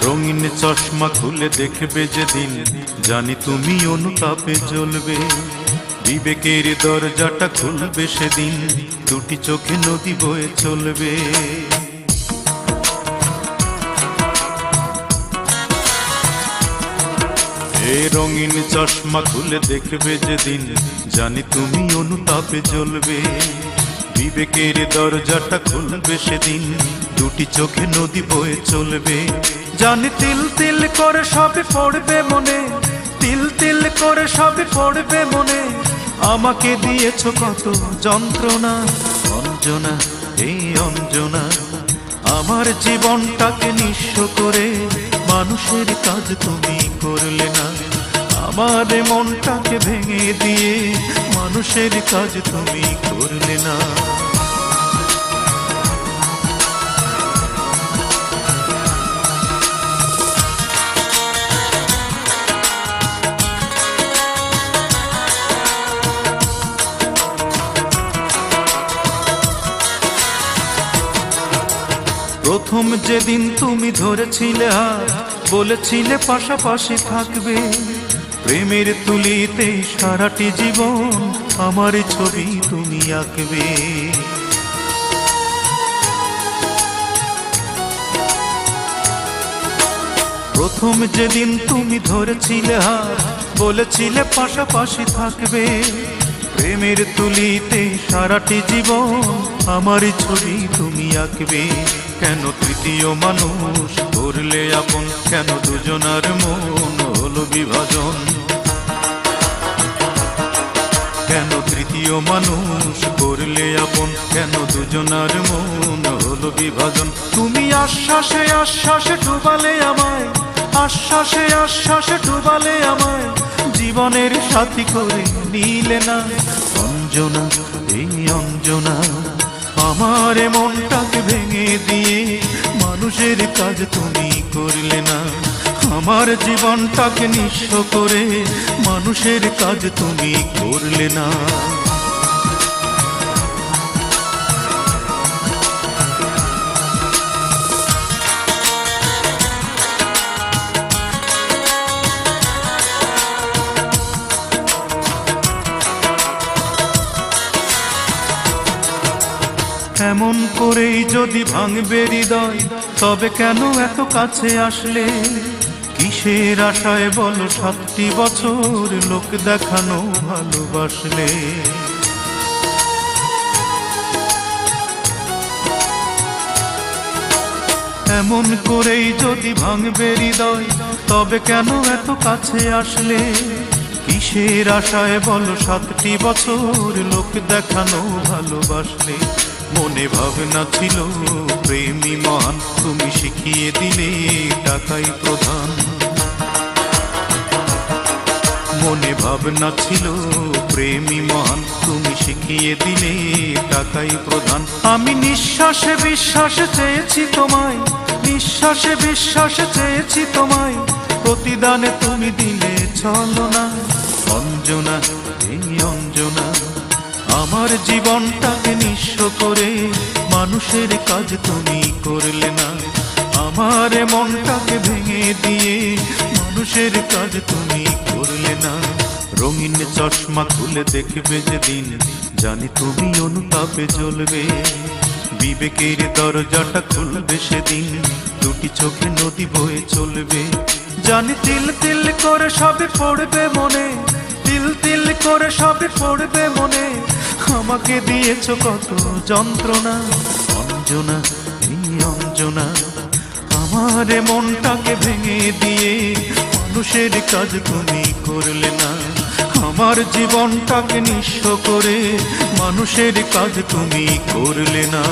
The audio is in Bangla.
রঙিন চশমা খুলে দেখবে যেদিন, জানি তুমি অনুতাপে জ্বলবে। বিবেকের দরজাটা খুলবে সেদিন, দুটি চোখে নদী বয়ে চলবে। এ রঙিন চশমা খুলে দেখবে যেদিন, জানি তুমি অনুতাপে জ্বলবে। বিবেকের দরজাটা খুলবে সেদিন, দুটি চোখে নদী বয়ে চলবে। জানি তিল তিল করে সবে পড়বে মনে, তিল তিল করে সবে পড়বে মনে। আমাকে দিয়েছ কত যন্ত্রণা, অঞ্জনা এই অঞ্জনা। আমার জীবনটাকে নিঃস্ব করে মানুষের কাজ তুমি করলে না। আমার মনটাকে ভেঙে দিয়ে মানুষের কাজ তুমি করলে না। প্রথম যেদিন তুমি ধরেছিলে হাত, বলেছিলে পাশাপাশি থাকবে। প্রেমের তুলিতে সারাটি জীবন আমার ছবি তুমি আঁকবে। প্রথম যেদিন তুমি ধরেছিলে হাত, বলেছিলে পাশাপাশি থাকবে। প্রেমের তুলিতে সারাটি জীবন আমার ছবি তুমি আঁকবে। কেন তৃতীয় মানুষ করলে আপন, কেন দুজনার মন হলো বিভাজন। কেন তৃতীয় মানুষ করলে আপন, কেন দুজনার মন হলো বিভাজন। তুমি আশ্বাসে আশ্বাসে ডুবালে আমায়, আশ্বাসে আশ্বাসে ডুবালে আমায়। জীবনের সাথী করে নিলে না, অঞ্জনা এই অঞ্জনা। আমার মনটাকে ভেঙে দিয়ে মানুষের কাজ তুমি করলে না। আমার জীবনটাকে নিঃস্ব করে মানুষের কাজ তুমি করলে না। এমন করেই যদি ভাঙবে হৃদয়, তবে কেন এত কাছে আসলে? কিসের আশায় বলো 7টি বছর লোক দেখানো ভালোবাসলে? এমন করেই যদি ভাঙবে হৃদয়, তবে কেন এত কাছে আসলে? কিসের আশায় বলো 7টি বছর লোক দেখানো ভালোবাসলে? মনে ভাবনা ছিল প্রেমী মহান, তুমি শিখিয়ে দিলে টাকাই প্রধান। মনে ভাবনা ছিল প্রেমী মহান, তুমি শিখিয়ে দিলে টাকাই প্রধান। আমি নিঃশ্বাসে বিশ্বাসে চেয়েছি তোমায়, নিঃশ্বাসে বিশ্বাসে চেয়েছি তোমায়। প্রতিদানে তুমি দিলে ছলনা, অঞ্জনা এই অঞ্জনা। আমার জীবনটাকে নিঃস্ব করে মানুষের কাজ তুমি করলে না। আমার মনটাকে ভেঙে দিয়ে মানুষের কাজ তুমি করলে না। রঙিন চশমা খুলে দেখবে যেদিন, জানি তুমি অনুতাপে জ্বলবে। বিবেকের দরজাটা খুলবে সেদিন, দুটি চোখে নদী বয়ে চলবে। জানি তিল তিল করে সবে পড়বে মনে, তিল তিল করে সবে পড়বে মনে। আমাকে দিয়েছ কত যন্ত্রণা, অঞ্জনা এই অঞ্জনা। আমার মনটাকে ভেঙে দিয়ে মানুষের কাজ তুমি করলে না। আমার জীবনটাকে নিঃস্ব করে মানুষের কাজ তুমি করলে না।